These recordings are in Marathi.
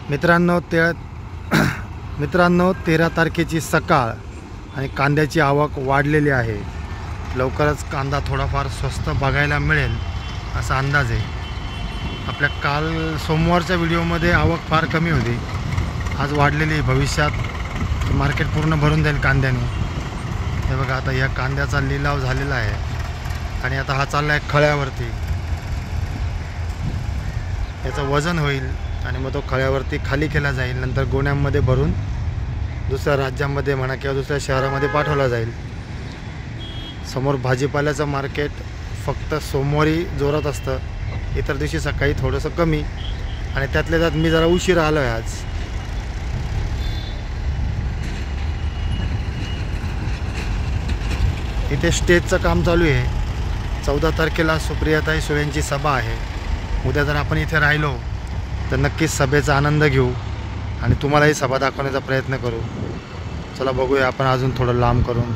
मित्रांनो 13 तारखेची सकाळ आणि कांद्याची आवक वाढलेली आहे। लवकरच कांदा थोडाफार स्वस्त बघायला मिळेल असा अंदाज आहे। आपल्या काल सोमवारच्या व्हिडिओमध्ये आवक फार कमी होती, आज वाढलेली। भविष्यात मार्केट पूर्ण भरून जाईल कांद्याने। हे बघा, आता या कांद्याचा लिलाव झालेला आहे आणि आता हा चालला आहे खळ्यावरती। याचं वजन होईल आणि मग तो खळ्यावरती खाली केला जाईल, नंतर गोण्यांमध्ये भरून दुसऱ्या राज्यामध्ये म्हणा किंवा दुसऱ्या शहरामध्ये पाठवला जाईल। समोर भाजीपाल्याचं मार्केट फक्त सोमवारी जोरात असतं, इतर दिवशी सकाळी थोडंसं कमी। आणि त्यातल्या त्यात मी जरा उशीर आलो आहे आज। इथे स्टेजचं काम चालू आहे। 14 तारखेला सुप्रियाताई सुळेंची सभा आहे। उद्या जर आपण इथे राहिलो तर नक्कीच सभेचा आनंद घेऊ आणि तुम्हालाही सभा दाखवण्याचा प्रयत्न करू। चला बघूया आपण अजून थोडं लांब करून।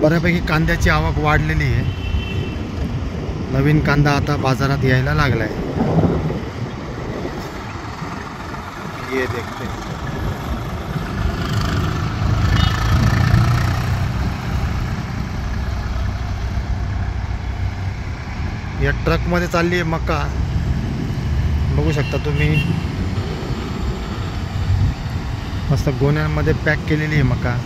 बऱ्यापैकी कांद्याची आवक वाढलेली आहे। नवीन कांदा आता बाजारात यायला लागला आहे। ये देखते हैं। या ट्रकमध्ये चालली आहे मका, बघू शकता तुम्ही। मस्त गोण्यांमध्ये पॅक केलेली आहे मका।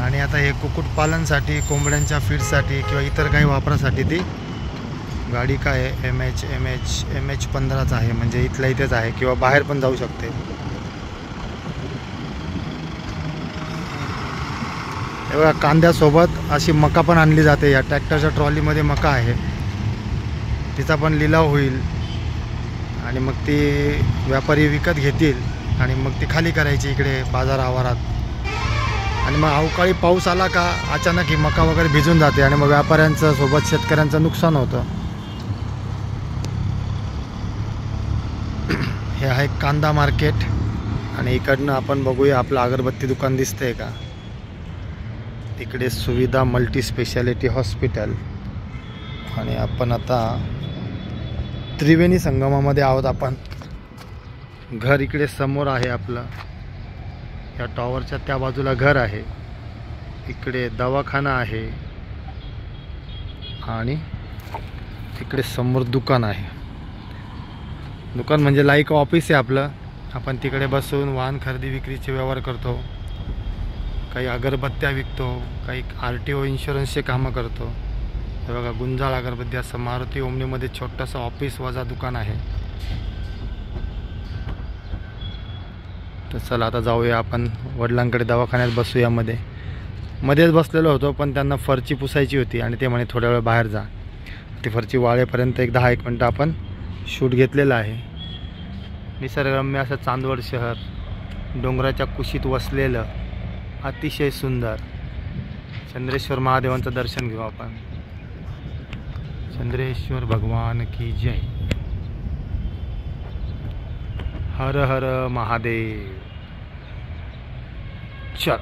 आणि आता हे कुक्कुटपालनसाठी, कोंबड्यांच्या फीडसाठी किंवा इतर काही वापरासाठी ती गाडी काय आहे MH 15च आहे, म्हणजे इथल्या इथेच आहे किंवा बाहेर पण जाऊ शकते। हे बघा, कांद्यासोबत अशी मका पण आणली जाते। या ट्रॅक्टरच्या ट्रॉलीमध्ये मका आहे, तिचा पण लिलाव होईल आणि मग ती व्यापारी विकत घेतील आणि मग ती खाली करायची इकडे बाजार आवारात। आणि मग अवकाळी पाऊस आला का अचानक ही मका वगैरे भिजून जाते आणि मग व्यापाऱ्यांचं सोबत शेतकऱ्यांचं नुकसान होतं। हे आहे कांदा मार्केट आणि इकडनं आपण बघूया आपलं अगरबत्ती दुकान दिसतंय का। इकडे सुविधा मल्टी स्पेशालिटी हॉस्पिटल आणि आपण आता त्रिवेणी संगमामध्ये आहोत आपण। घर इकडे समोर आहे आपलं, या टॉवरच्या त्या बाजूला घर आहे, इकडे दवाखाना आहे आणि इकडे समोर दुकान आहे। दुकान म्हणजे लाईक ऑफिस आहे आपलं। आपण तिकडे बसून वाहन खरेदी विक्रीचे व्यवहार करतो, काही अगरबत्त्या विकतो, काही RTO इन्शुरन्सचे कामं करतो। हे बघा, गुंजाळ अगरबत्ती असं मारुती ओमनीमध्ये छोटंसं ऑफिस वजा दुकान आहे। तर चला आता जाऊया आपण वडिलांकडे, दवाखान्यात बसूया। मध्येच बसलेलो होतो, पण त्यांना फरची पुसायची होती आणि ते म्हणे थोड्या वेळ बाहेर जा। ती फरची वाळेपर्यंत एक 10-1 मिनटं आपण शूट घेतलेलं आहे। निसर्गरम्य असं चांदवड शहर, डोंगराच्या कुशीत वसलेलं, अतिशय सुंदर। चंद्रेश्वर महादेवांचं दर्शन घेऊ आपण। चंद्रेश्वर भगवान की जय। हर हर महादेव। चल।